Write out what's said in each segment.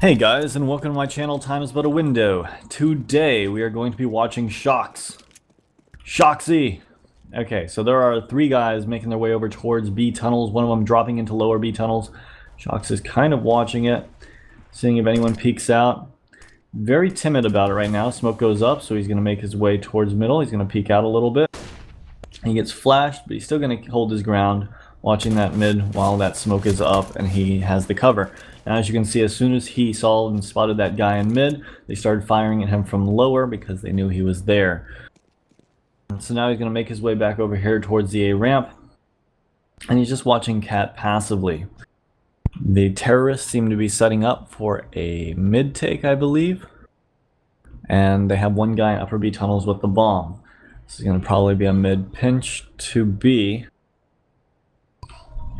Hey guys, and welcome to my channel, Time is But a Window. Today we are going to be watching Shoxie! Okay, so there are three guys making their way over towards B tunnels, one of them dropping into lower B tunnels. Shox is kind of watching it, seeing if anyone peeks out. Very timid about it right now. Smoke goes up, so he's going to make his way towards middle. He's going to peek out a little bit. He gets flashed, but he's still going to hold his ground, watching that mid while that smoke is up and he has the cover. Now, as you can see, as soon as he saw and spotted that guy in mid, they started firing at him from lower because they knew he was there. So now he's going to make his way back over here towards the A ramp, and he's just watching Cat passively. The terrorists seem to be setting up for a mid take, I believe, and they have one guy in upper B tunnels with the bomb. This is going to probably be a mid pinch to B,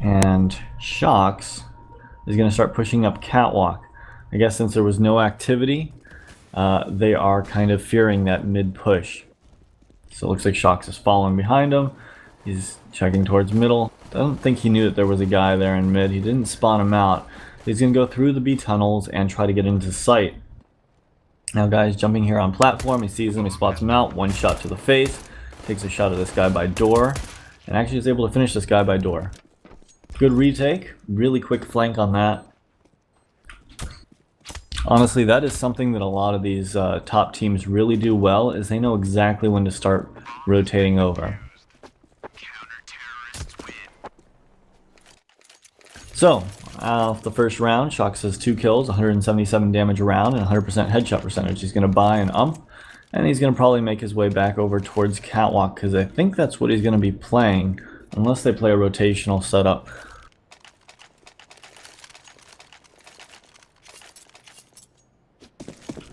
and Shox is going to start pushing up catwalk. I guess since there was no activity, they are kind of fearing that mid push. So it looks like Shox is following behind him. He's checking towards middle. I don't think he knew that there was a guy there in mid. He didn't spawn him out. He's going to go through the B tunnels and try to get into sight. Now guy's jumping here on platform. He sees him, he spots him out. One shot to the face. Takes a shot at this guy by door. And actually is able to finish this guy by door. Good retake, really quick flank on that. Honestly, that is something that a lot of these top teams really do well, is they know exactly when to start rotating over. So, off the first round, Shox has 2 kills, 177 damage a round, and 100% headshot percentage. He's going to buy an and he's going to probably make his way back over towards catwalk, because I think that's what he's going to be playing, unless they play a rotational setup.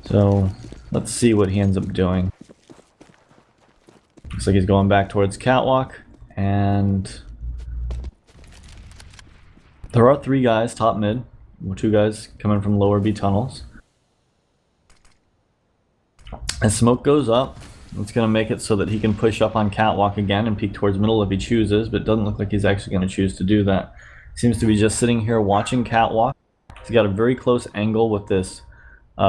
So let's see what he ends up doing. Looks like he's going back towards catwalk, and there are 3 guys top mid, 2 guys coming from lower B tunnels. As smoke goes up, it's going to make it so that he can push up on catwalk again and peek towards middle if he chooses, but it doesn't look like he's actually going to choose to do that. Seems to be just sitting here watching catwalk. He's got a very close angle with this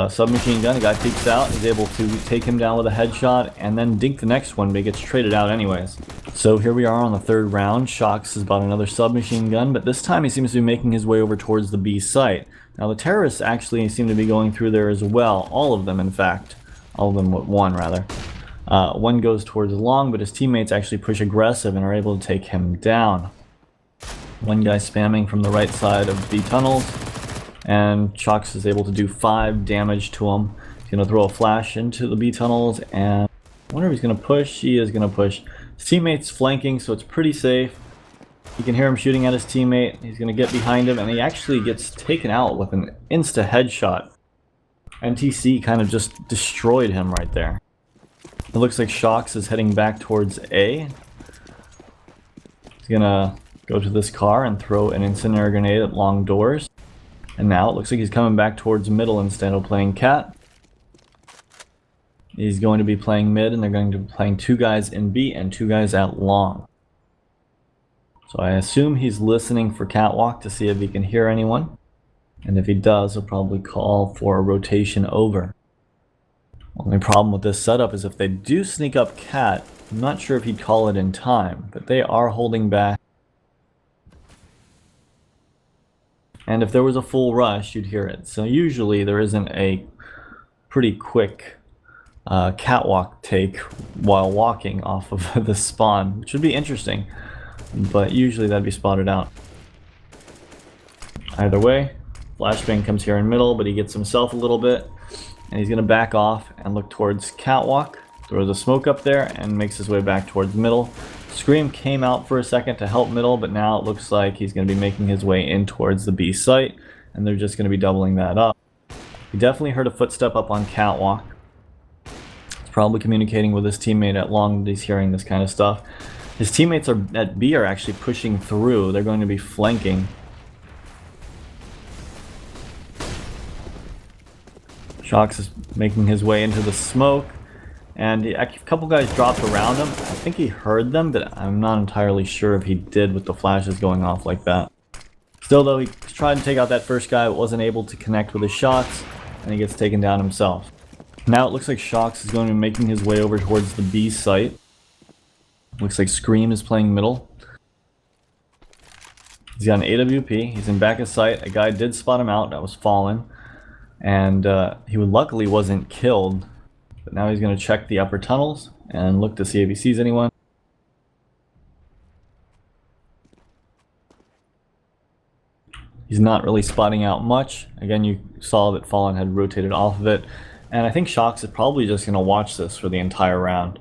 submachine gun. The guy peeks out, he's able to take him down with a headshot and then dink the next one, but he gets traded out anyways. So here we are on the 3rd round. Shox has bought another submachine gun, but this time he seems to be making his way over towards the B site. Now the terrorists actually seem to be going through there as well, all of them in fact. All of them, one rather. One goes towards long, but his teammates actually push aggressive and are able to take him down. One guy spamming from the right side of B tunnels, and Shox is able to do 5 damage to him. He's going to throw a flash into the B tunnels, and I wonder if he's going to push. He is going to push. His teammate's flanking, so it's pretty safe. You can hear him shooting at his teammate. He's going to get behind him, and he actually gets taken out with an insta headshot. NTC kind of just destroyed him right there. It looks like Shox is heading back towards A. He's gonna go to this car and throw an incendiary grenade at long doors. And now it looks like he's coming back towards middle instead of playing cat. He's going to be playing mid, and they're going to be playing 2 guys in B and 2 guys at long. So I assume he's listening for catwalk to see if he can hear anyone. And if he does, he'll probably call for a rotation over. Only problem with this setup is if they do sneak up cat, I'm not sure if he'd call it in time, but they are holding back. And if there was a full rush, you'd hear it. So usually there isn't a pretty quick catwalk take while walking off of the spawn, which would be interesting, but usually that'd be spotted out. Either way, flashbang comes here in middle, but he gets himself a little bit, and he's going to back off and look towards catwalk, throws a smoke up there, and makes his way back towards middle. Scream came out for a second to help middle, but now it looks like he's going to be making his way in towards the B site, and they're just going to be doubling that up. He definitely heard a footstep up on catwalk. He's probably communicating with his teammate at long that he's hearing this kind of stuff. His teammates at B are actually pushing through. They're going to be flanking. Shox is making his way into the smoke, and a couple guys dropped around him. I think he heard them, but I'm not entirely sure if he did with the flashes going off like that. Still though, he tried to take out that first guy, but wasn't able to connect with his shots, and he gets taken down himself. Now it looks like Shox is going to be making his way over towards the B site. Looks like Scream is playing middle. He's got an AWP, he's in back of sight. A guy did spot him out, that was Fallen. And he luckily wasn't killed. But now he's going to check the upper tunnels and look to see if he sees anyone. He's not really spotting out much. Again, you saw that Fallen had rotated off of it. And I think Shox is probably just going to watch this for the entire round,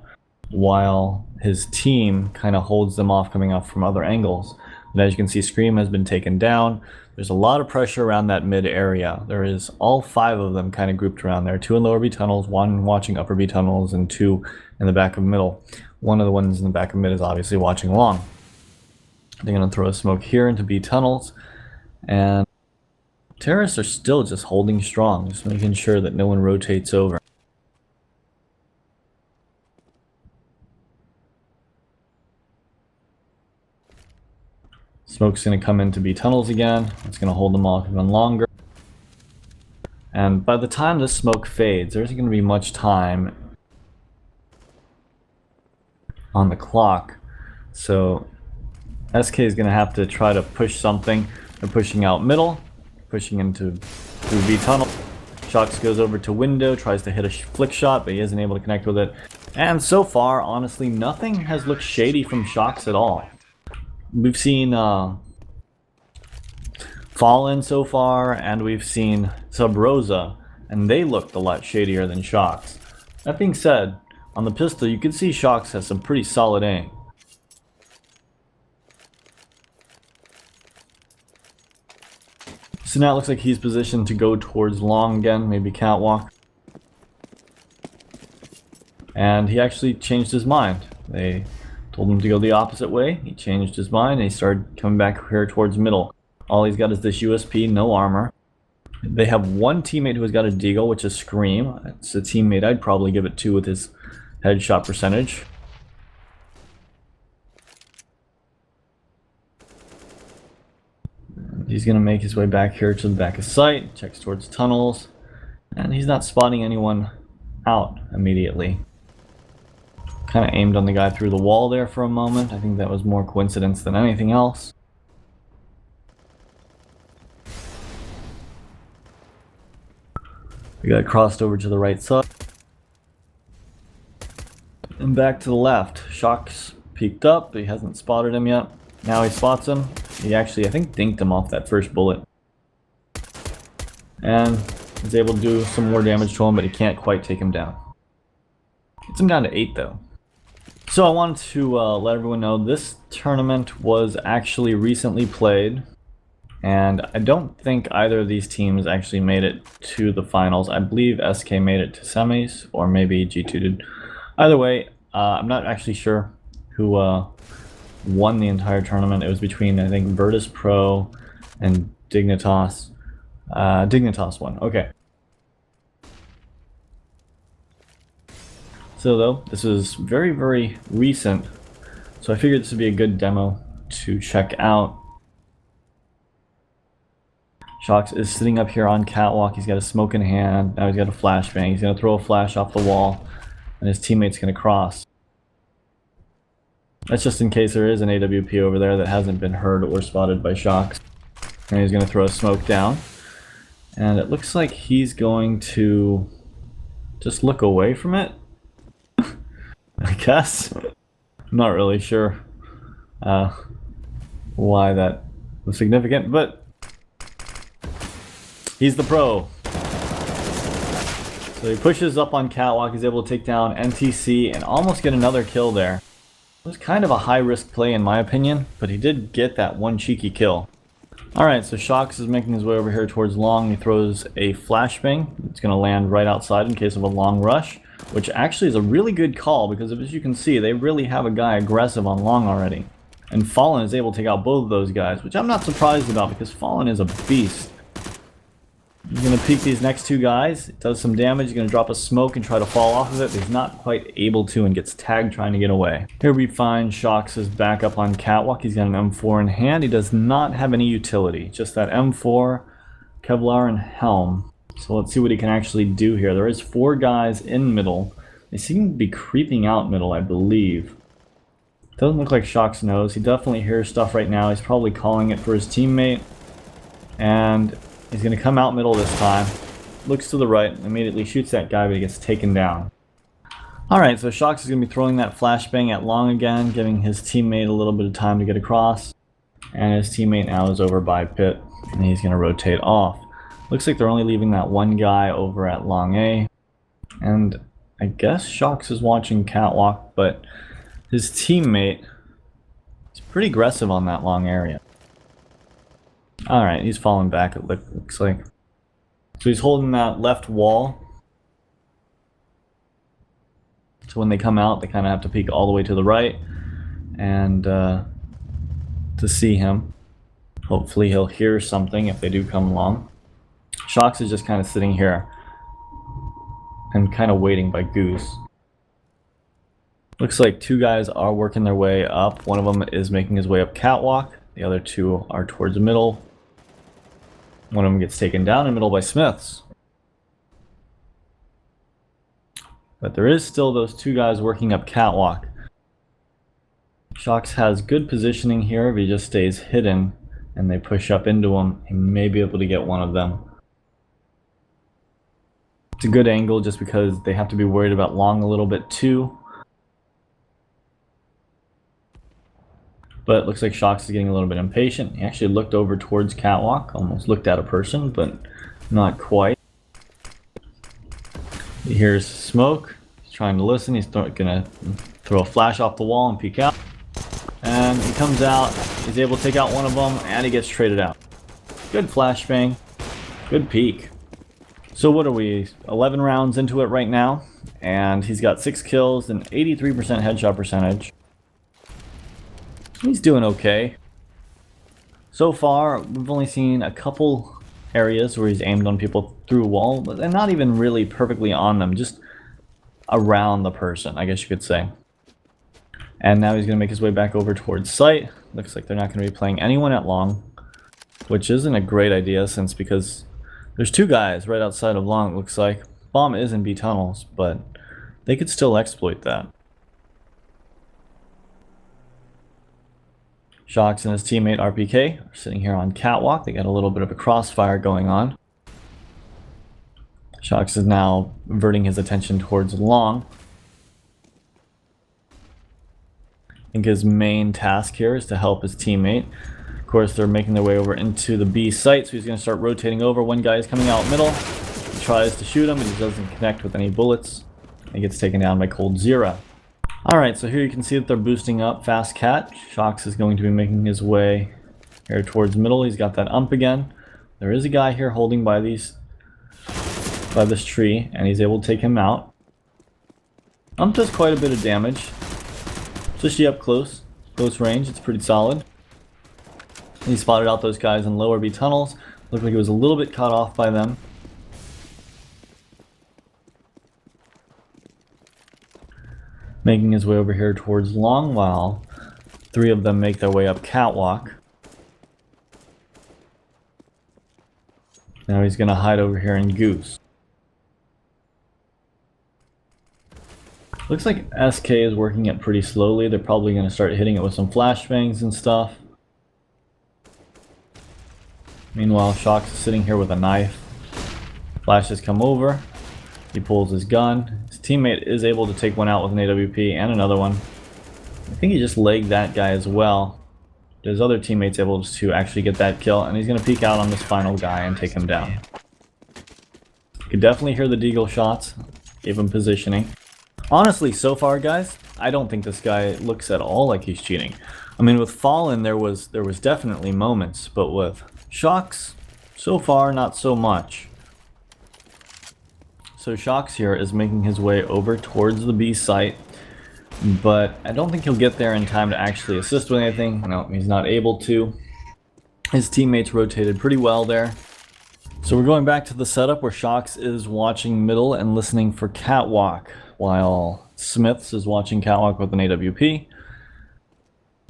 while his team kind of holds them off coming up from other angles. And as you can see, Scream has been taken down. There's a lot of pressure around that mid area. There is all 5 of them kind of grouped around there. 2 in lower B tunnels, 1 watching upper B tunnels, and 2 in the back of middle. One of the ones in the back of mid is obviously watching long. They're going to throw a smoke here into B tunnels. And terrorists are still just holding strong, just making sure that no one rotates over. Smoke's going to come into B tunnels again. It's going to hold them off even longer. And by the time this smoke fades, there isn't going to be much time on the clock. So SK is going to have to try to push something. They're pushing out middle, pushing into through B tunnel. Shox goes over to window, tries to hit a flick shot, but he isn't able to connect with it. And so far, honestly, nothing has looked shady from Shox at all. We've seen Fallen so far, and we've seen Sub Rosa, and they looked a lot shadier than Shox. That being said, on the pistol, you can see Shox has some pretty solid aim. So now it looks like he's positioned to go towards long again, maybe catwalk. And he actually changed his mind. They told him to go the opposite way. He changed his mind and he started coming back here towards middle. All he's got is this USP, no armor. They have one teammate who has got a deagle, which is Scream. It's a teammate I'd probably give it to with his headshot percentage. He's going to make his way back here to the back of sight, checks towards tunnels, and he's not spotting anyone out immediately. Kind of aimed on the guy through the wall there for a moment. I think that was more coincidence than anything else. We got crossed over to the right side. And back to the left. Shox peeked up, but he hasn't spotted him yet. Now he spots him. He actually, I think, dinked him off that first bullet. And is able to do some more damage to him, but he can't quite take him down. Gets him down to 8 though. So I wanted to let everyone know this tournament was actually recently played. And I don't think either of these teams actually made it to the finals. I believe SK made it to semis, or maybe G2 did. Either way, I'm not actually sure who won the entire tournament. It was between, I think, Virtus Pro and Dignitas. Dignitas won. Okay. So though, this is very, very recent. So I figured this would be a good demo to check out. Shox is sitting up here on catwalk. He's got a smoke in hand. Now he's got a flashbang. He's going to throw a flash off the wall, and his teammate's going to cross. That's just in case there is an AWP over there that hasn't been heard or spotted by Shox. And he's going to throw a smoke down. And it looks like he's going to just look away from it. I guess. I'm not really sure why that was significant, but he's the pro. So he pushes up on catwalk. He's able to take down NTC and almost get another kill there. It was kind of a high-risk play in my opinion, but he did get that one cheeky kill. Alright, so Shox is making his way over here towards long. He throws a flashbang. It's going to land right outside in case of a long rush, which actually is a really good call because as you can see, they really have a guy aggressive on long already. And Fallen is able to take out both of those guys, which I'm not surprised about because Fallen is a beast. He's going to peek these next two guys. It does some damage. He's going to drop a smoke and try to fall off of it, but he's not quite able to and gets tagged trying to get away. Here we find Shox is back up on Catwalk. He's got an M4 in hand. He does not have any utility. Just that M4, Kevlar, and Helm. So let's see what he can actually do here. There is 4 guys in middle. They seem to be creeping out middle, I believe. Doesn't look like Shox knows. He definitely hears stuff right now. He's probably calling it for his teammate. And he's going to come out middle this time. Looks to the right, immediately shoots that guy, but he gets taken down. Alright, so Shox is going to be throwing that flashbang at long again, giving his teammate a little bit of time to get across. And his teammate now is over by pit, and he's going to rotate off. Looks like they're only leaving that one guy over at long A. And I guess Shox is watching Catwalk, but his teammate is pretty aggressive on that long area. Alright, he's falling back, it looks like. So he's holding that left wall. So when they come out, they kind of have to peek all the way to the right. And to see him. Hopefully he'll hear something if they do come along. Shox is just kind of sitting here and kind of waiting by Goose. Looks like 2 guys are working their way up. One of them is making his way up Catwalk. The other 2 are towards the middle. One of them gets taken down in the middle by Smiths. But there is still those 2 guys working up Catwalk. Shox has good positioning here. If he just stays hidden and they push up into him, he may be able to get one of them. It's a good angle just because they have to be worried about long a little bit too. But it looks like Shox is getting a little bit impatient. He actually looked over towards Catwalk, almost looked at a person, but not quite. He hears smoke. He's trying to listen. He's gonna throw a flash off the wall and peek out. And he comes out. He's able to take out one of them, and he gets traded out. Good flashbang. Good peek. So what are we? 11 rounds into it right now, and he's got 6 kills and 83% headshot percentage. He's doing okay. So far, we've only seen a couple areas where he's aimed on people through a wall, but they're not even really perfectly on them, just around the person, I guess you could say. And now he's going to make his way back over towards site. Looks like they're not going to be playing anyone at long, which isn't a great idea because there's 2 guys right outside of long, it looks like. Bomb is in B tunnels, but they could still exploit that. Shox and his teammate RPK are sitting here on Catwalk. They got a little bit of a crossfire going on. Shox is now averting his attention towards long. I think his main task here is to help his teammate. Of course, they're making their way over into the B site, so he's going to start rotating over. One guy is coming out middle. He tries to shoot him, but he doesn't connect with any bullets. He gets taken down by Cold Zero. Alright, so here you can see that they're boosting up Fast Cat. Shox is going to be making his way here towards middle. He's got that ump again. There is a guy here holding by this tree, and he's able to take him out. Ump does quite a bit of damage, especially up close range. It's pretty solid. He spotted out those guys in lower B tunnels. Looked like he was a little bit caught off by them. Making his way over here towards long while 3 of them make their way up Catwalk. Now he's going to hide over here in Goose. Looks like SK is working it pretty slowly. They're probably going to start hitting it with some flashbangs and stuff. Meanwhile, Shox is sitting here with a knife. Flashes come over. He pulls his gun. His teammate is able to take one out with an AWP and another one. I think he just legged that guy as well. His other teammate's able to actually get that kill, and he's going to peek out on this final guy and take him down. You can definitely hear the deagle shots. Gave him positioning. Honestly, so far, guys, I don't think this guy looks at all like he's cheating. I mean, with Fallen, there was definitely moments, but with Shox, so far, not so much. So Shox here is making his way over towards the B site, but I don't think he'll get there in time to actually assist with anything. No, he's not able to. His teammates rotated pretty well there. So we're going back to the setup where Shox is watching middle and listening for Catwalk, while Smiths is watching Catwalk with an AWP.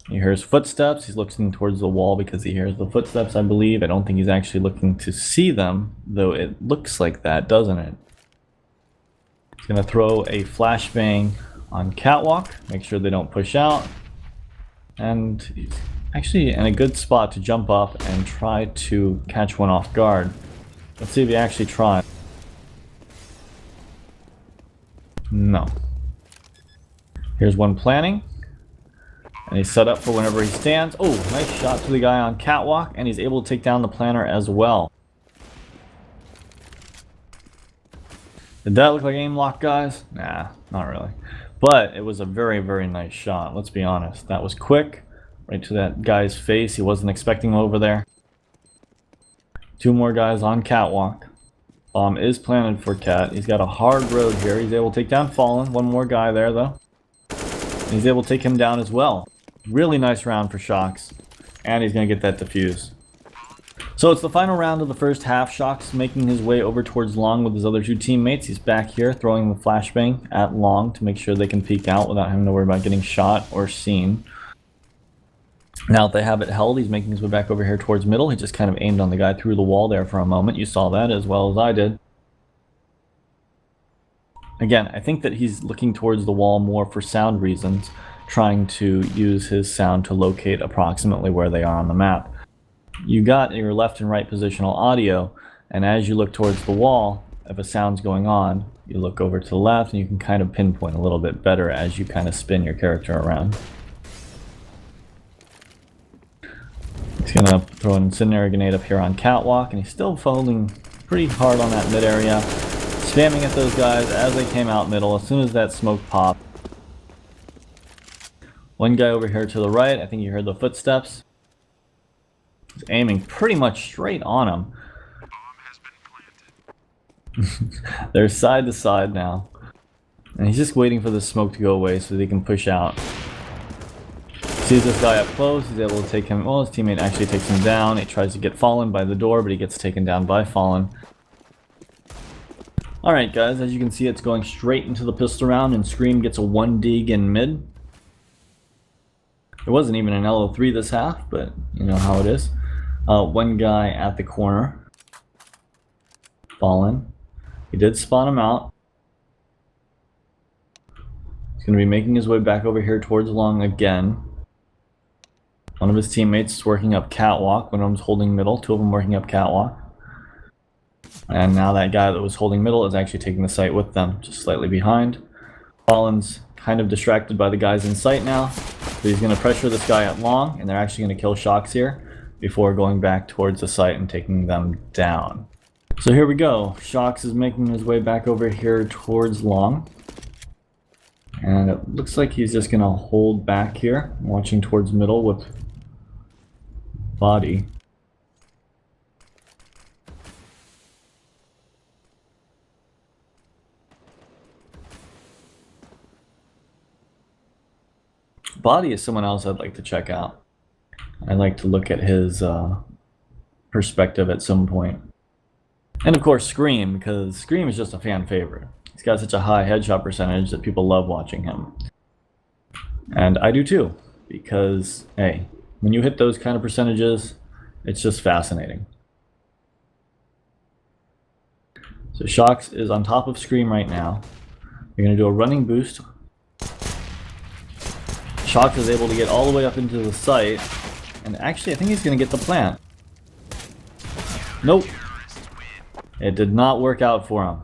He hears footsteps. He's looking towards the wall because he hears the footsteps, I believe. I don't think he's actually looking to see them, though it looks like that, doesn't it? He's going to throw a flashbang on Catwalk, make sure they don't push out. And he's actually in a good spot to jump up and try to catch one off guard. Let's see if he actually tries. No. Here's one planning. And he's set up for whenever he stands. Oh, nice shot to the guy on Catwalk, and he's able to take down the planner as well. Did that look like aim lock, guys? Nah, not really. But it was a very, very nice shot, let's be honest. That was quick, right to that guy's face. He wasn't expecting him over there. Two more guys on Catwalk. Bomb is planted for Cat. He's got a hard road here. He's able to take down Fallen. One more guy there, though. And he's able to take him down as well. Really nice round for Shox. And he's going to get that defuse. So it's the final round of the first half. Shox making his way over towards Long with his other two teammates. He's back here throwing the flashbang at Long to make sure they can peek out without having to worry about getting shot or seen. Now that they have it held, he's making his way back over here towards middle. He just kind of aimed on the guy through the wall there for a moment. You saw that as well as I did. Again, I think that he's looking towards the wall more for sound reasons, trying to use his sound to locate approximately where they are on the map. You got your left and right positional audio, and as you look towards the wall, if a sound's going on, you look over to the left and you can kind of pinpoint a little bit better as you kind of spin your character around. He's going to throw an incendiary grenade up here on Catwalk, and he's still holding pretty hard on that mid area, spamming at those guys as they came out middle as soon as that smoke popped. One guy over here to the right, I think you heard the footsteps. He's aiming pretty much straight on him. They're side to side now. And he's just waiting for the smoke to go away so they can push out. Sees this guy up close, he's able to take him. Well, his teammate actually takes him down. He tries to get Fallen by the door, but he gets taken down by Fallen. Alright guys, as you can see, it's going straight into the pistol round, and Scream gets a 1 dig in mid. There wasn't even an LO3 this half, but you know how it is. One guy at the corner. Fallen. He did spawn him out. He's going to be making his way back over here towards Long again. One of his teammates is working up Catwalk. One of them's holding middle. Two of them working up Catwalk. And now that guy that was holding middle is actually taking the site with them, just slightly behind. Fallen's kind of distracted by the guys in sight now. So he's going to pressure this guy at Long, and they're actually going to kill Shox here before going back towards the site and taking them down. So here we go. Shox is making his way back over here towards Long. And it looks like he's just going to hold back here, watching towards middle with Body. Body is someone else I'd like to check out. I'd like to look at his perspective at some point. And of course Scream, because Scream is just a fan favorite. He's got such a high headshot percentage that people love watching him. And I do too, because hey, when you hit those kind of percentages, it's just fascinating. So Shox is on top of Scream right now. You're going to do a running boost. Shox is able to get all the way up into the site, and actually I think he's going to get the plant. Nope. It did not work out for him.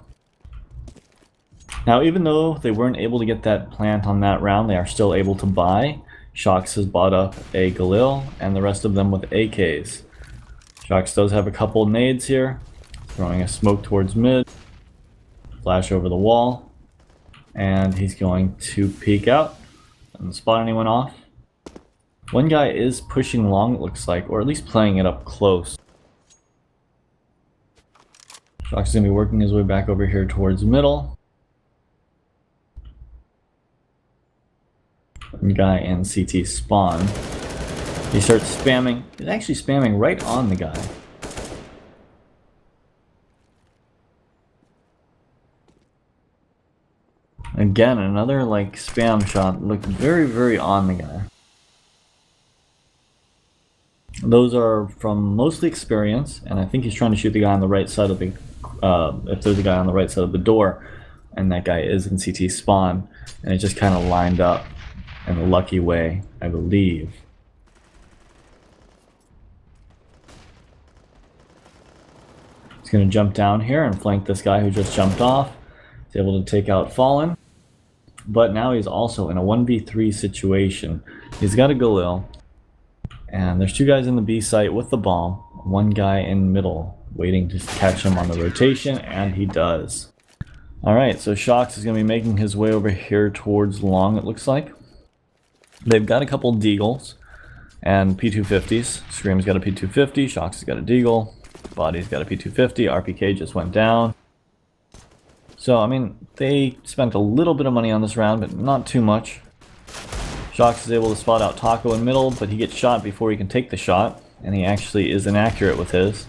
Now even though they weren't able to get that plant on that round, they are still able to buy. Shox has bought up a Galil, and the rest of them with AKs. Shox does have a couple nades here, throwing a smoke towards mid, flash over the wall, and he's going to peek out. Doesn't spot anyone off. One guy is pushing Long, it looks like, or at least playing it up close. Shox is going to be working his way back over here towards middle. One guy in CT spawn. He starts spamming. He's actually spamming right on the guy. Again, another like spam shot. Looked very, very on the guy. Those are from mostly experience, and I think he's trying to shoot the guy on the right side of the, if there's a guy on the right side of the door, and that guy is in CT spawn, and it just kind of lined up in a lucky way, I believe. He's going to jump down here and flank this guy who just jumped off. He's able to take out Fallen, but now he's also in a 1v3 situation. He's got a Galil, and there's two guys in the B site with the bomb, one guy in middle waiting to catch him on the rotation, and he does. Alright, so Shox is going to be making his way over here towards long, it looks like. They've got a couple Deagles and P250s. Scream's got a P250, Shox has got a Deagle, Body's got a P250, RPK just went down. So, I mean, they spent a little bit of money on this round, but not too much. Shox is able to spot out Taco in middle, but he gets shot before he can take the shot, and he actually is inaccurate with his.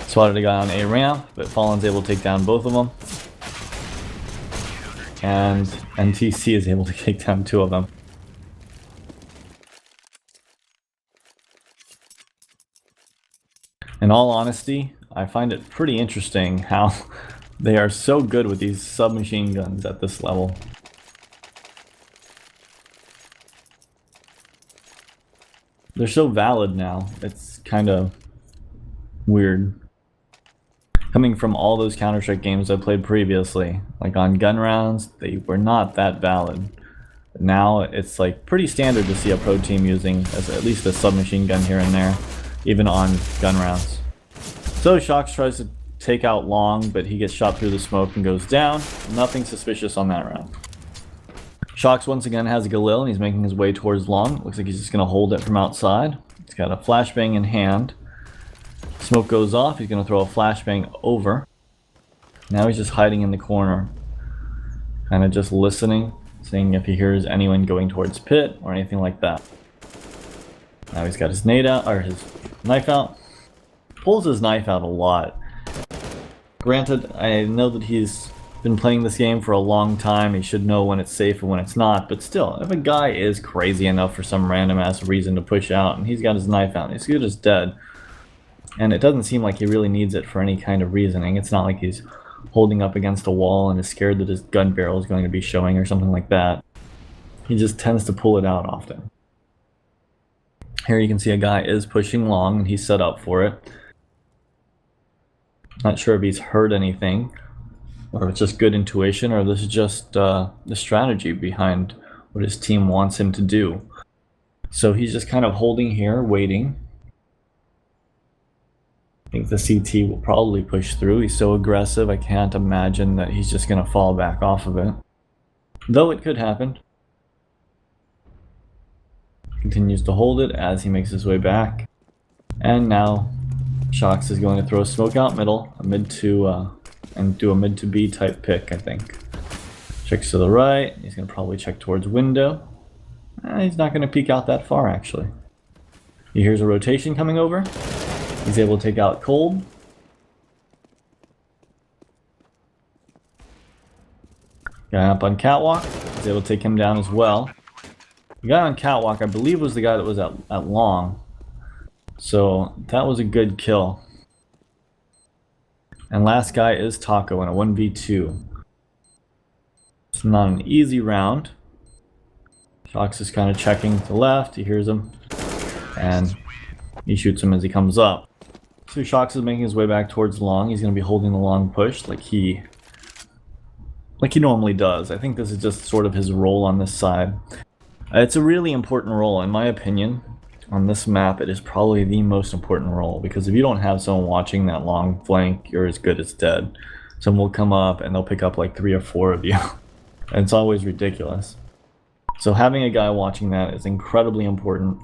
Spotted a guy on A ramp, but Fallen's able to take down both of them. And NTC is able to take down two of them. In all honesty, I find it pretty interesting how they are so good with these submachine guns at this level. They're so valid now, it's kind of weird. Coming from all those Counter-Strike games I played previously, like on gun rounds, they were not that valid. But now it's like pretty standard to see a pro team using at least a submachine gun here and there, even on gun rounds. So Shox tries to take out long, but he gets shot through the smoke and goes down. Nothing suspicious on that round. Shox once again has a Galil and he's making his way towards long. Looks like he's just going to hold it from outside. He's got a flashbang in hand. Smoke goes off, he's going to throw a flashbang over. Now he's just hiding in the corner. Kind of just listening, seeing if he hears anyone going towards pit or anything like that. Now he's got his nade out, or his knife out. Pulls his knife out a lot. Granted, I know that he's been playing this game for a long time. He should know when it's safe and when it's not. But still, if a guy is crazy enough for some random ass reason to push out and he's got his knife out, he's good as dead. And it doesn't seem like he really needs it for any kind of reasoning. It's not like he's holding up against a wall and is scared that his gun barrel is going to be showing or something like that. He just tends to pull it out often. Here you can see a guy is pushing long and he's set up for it. Not sure if he's heard anything, or if it's just good intuition, or this is just the strategy behind what his team wants him to do. So he's just kind of holding here, waiting. I think the CT will probably push through. He's so aggressive, I can't imagine that he's just going to fall back off of it. Though it could happen. Continues to hold it as he makes his way back. And now Shox is going to throw a smoke out middle, a mid to, and do a mid to B type pick, I think. Checks to the right. He's going to probably check towards window. He's not going to peek out that far, actually. He hears a rotation coming over. He's able to take out cold. Guy up on catwalk. He's able to take him down as well. The guy on catwalk, I believe, was the guy that was at long. So that was a good kill. And last guy is Taco in a 1v2. It's not an easy round. Shox is kind of checking to the left. He hears him. And he shoots him as he comes up. So Shox is making his way back towards long. He's going to be holding the long push like he normally does. I think this is just sort of his role on this side. It's a really important role, in my opinion. On this map, it is probably the most important role, because if you don't have someone watching that long flank, you're as good as dead. Someone will come up and they'll pick up like 3 or 4 of you. And it's always ridiculous. So having a guy watching that is incredibly important.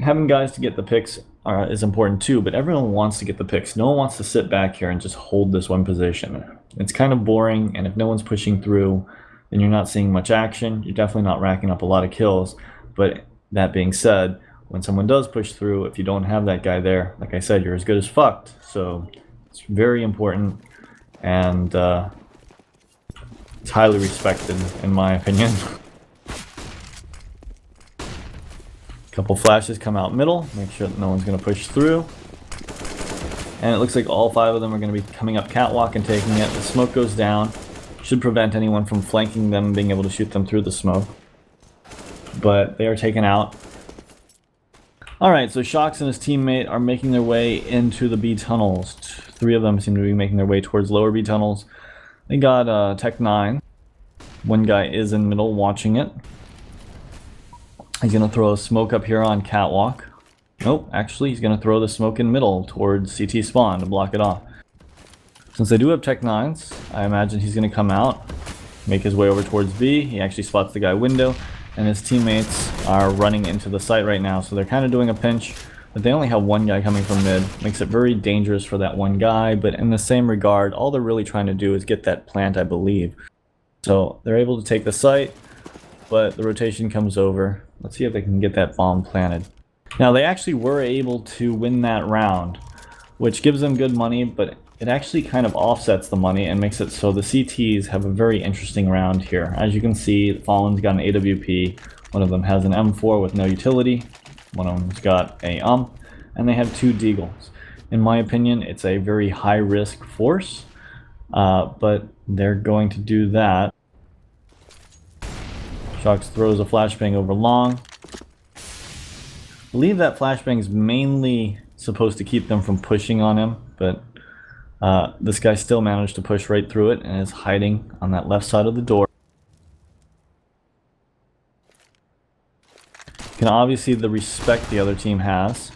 Having guys to get the picks is important too, but everyone wants to get the picks. No one wants to sit back here and just hold this one position. It's kind of boring, and if no one's pushing through, then you're not seeing much action. You're definitely not racking up a lot of kills. But that being said, when someone does push through, if you don't have that guy there, like I said, you're as good as fucked. So it's very important. and it's highly respected in my opinion. Couple flashes come out middle, make sure that no one's going to push through. And it looks like all 5 of them are going to be coming up catwalk and taking it. The smoke goes down. Should prevent anyone from flanking them and being able to shoot them through the smoke. But they are taken out. Alright, so Shox and his teammate are making their way into the B tunnels. 3 of them seem to be making their way towards lower B tunnels. They got Tech 9. One guy is in middle watching it. He's going to throw a smoke up here on catwalk. Nope, actually he's going to throw the smoke in middle towards CT spawn to block it off. Since they do have Tech 9s, I imagine he's going to come out, make his way over towards B. He actually spots the guy window, and his teammates are running into the site right now, so they're kind of doing a pinch, but they only have one guy coming from mid. Makes it very dangerous for that one guy, but in the same regard, all they're really trying to do is get that plant, I believe. So they're able to take the site, but the rotation comes over. Let's see if they can get that bomb planted. Now they actually were able to win that round, which gives them good money, but it actually kind of offsets the money and makes it so the CTs have a very interesting round here. As you can see, Fallen's got an AWP, one of them has an M4 with no utility, one of them's got a and they have 2 Deagles. In my opinion, it's a very high-risk force, but they're going to do that. Shox throws a flashbang over long. I believe that flashbang is mainly supposed to keep them from pushing on him, but this guy still managed to push right through it and is hiding on that left side of the door. You can obviously see the respect the other team has,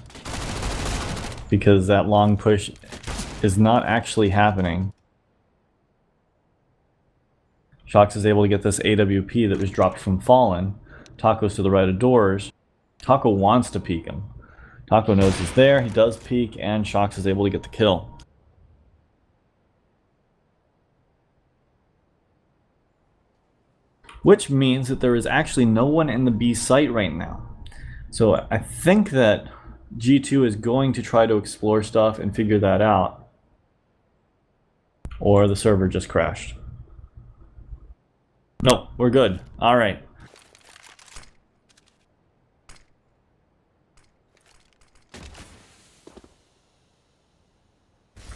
because that long push is not actually happening. Shox is able to get this AWP that was dropped from Fallen. Taco's to the right of doors. Taco wants to peek him. Taco knows he's there, he does peek, and Shox is able to get the kill. Which means that there is actually no one in the B site right now. So I think that G2 is going to try to explore stuff and figure that out. Or the server just crashed. No, we're good. Alright.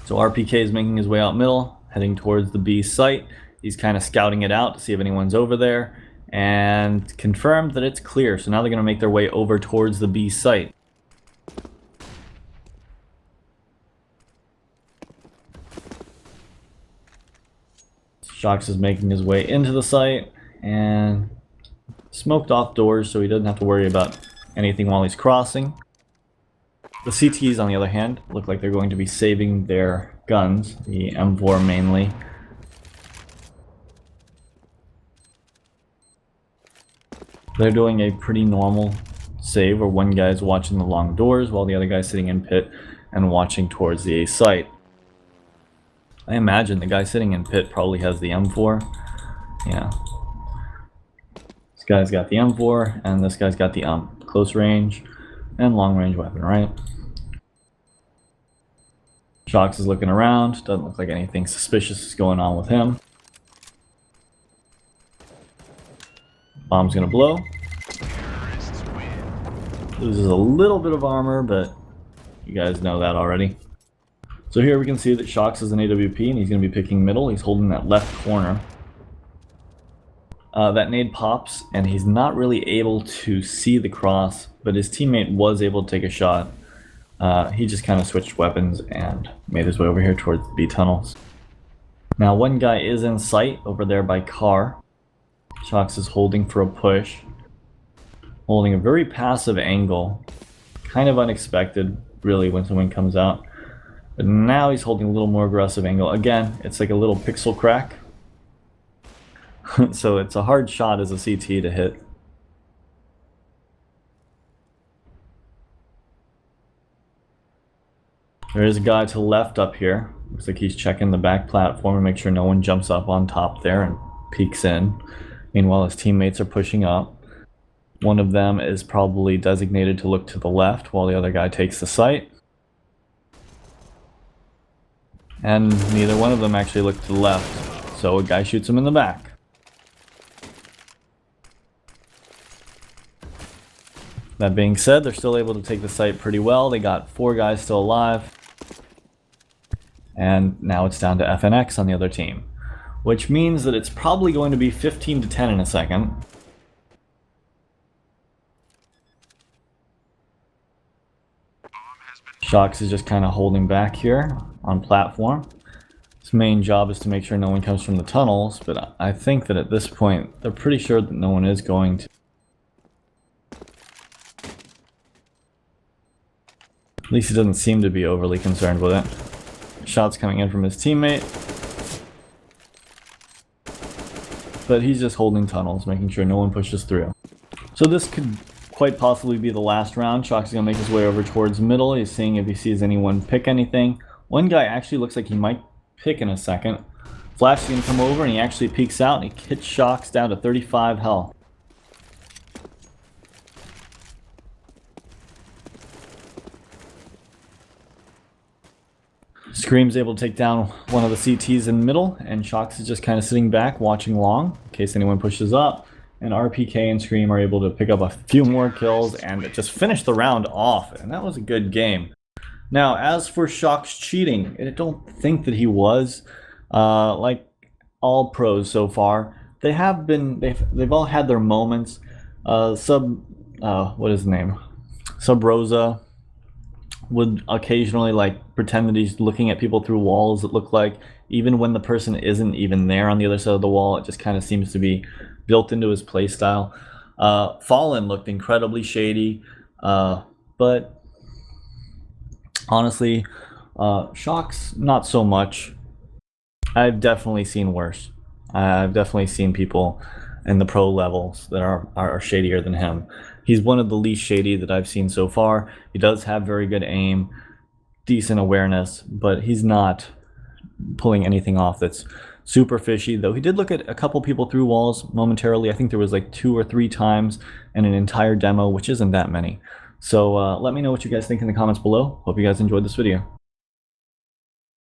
So RPK is making his way out middle, heading towards the B site. He's kind of scouting it out to see if anyone's over there, and confirmed that it's clear. So now they're going to make their way over towards the B site. Shox is making his way into the site and smoked off doors, so he doesn't have to worry about anything while he's crossing. The CTs, on the other hand, look like they're going to be saving their guns, the M4 mainly. They're doing a pretty normal save where one guy's watching the long doors while the other guy's sitting in pit and watching towards the A site. I imagine the guy sitting in pit probably has the M4. Yeah. This guy's got the M4 and this guy's got the close range and long range weapon, right? Shox is looking around, doesn't look like anything suspicious is going on with him. Bomb's gonna blow. Loses a little bit of armor, but you guys know that already. So here we can see that Shox is an AWP and he's gonna be picking middle. He's holding that left corner. That nade pops and he's not really able to see the cross, but his teammate was able to take a shot. He just kind of switched weapons and made his way over here towards the B tunnels. Now one guy is in sight over there by car. Shox is holding for a push. Holding a very passive angle. Kind of unexpected, really, when someone comes out. But now he's holding a little more aggressive angle. Again, it's like a little pixel crack. So it's a hard shot as a CT to hit. There is a guy to the left up here. Looks like he's checking the back platform to make sure no one jumps up on top there and peeks in. Meanwhile, his teammates are pushing up. One of them is probably designated to look to the left while the other guy takes the site. And neither one of them actually looked to the left, so a guy shoots him in the back. That being said, they're still able to take the site pretty well. They got 4 guys still alive. And now it's down to FNX on the other team, which means that it's probably going to be 15 to 10 in a second. Shox is just kind of holding back here on platform. His main job is to make sure no one comes from the tunnels, but I think that at this point, they're pretty sure that no one is going to. At least he doesn't seem to be overly concerned with it. Shots coming in from his teammate. But he's just holding tunnels, making sure no one pushes through. So this could quite possibly be the last round. Shoxie's gonna make his way over towards middle. He's seeing if he sees anyone pick anything. One guy actually looks like he might pick in a second. Flash is gonna come over and he actually peeks out and he hits Shox down to 35 health. Scream's able to take down one of the CTs in middle, and Shox is just kind of sitting back, watching long, in case anyone pushes up. And RPK and Scream are able to pick up a few more kills and just finish the round off, and that was a good game. Now, as for Shox cheating, I don't think that he was. Like all pros so far, they've all had their moments. What is his name? Sub Rosa would occasionally like pretend that he's looking at people through walls that look like, even when the person isn't even there on the other side of the wall, it just kind of seems to be built into his playstyle. Fallen looked incredibly shady, but honestly, Shox, not so much. I've definitely seen worse. I've definitely seen people in the pro levels that are shadier than him. He's one of the least shady that I've seen so far. He does have very good aim, decent awareness, but he's not pulling anything off that's super fishy, though he did look at a couple people through walls momentarily. I think there was like 2 or 3 times in an entire demo, which isn't that many. So let me know what you guys think in the comments below. Hope you guys enjoyed this video.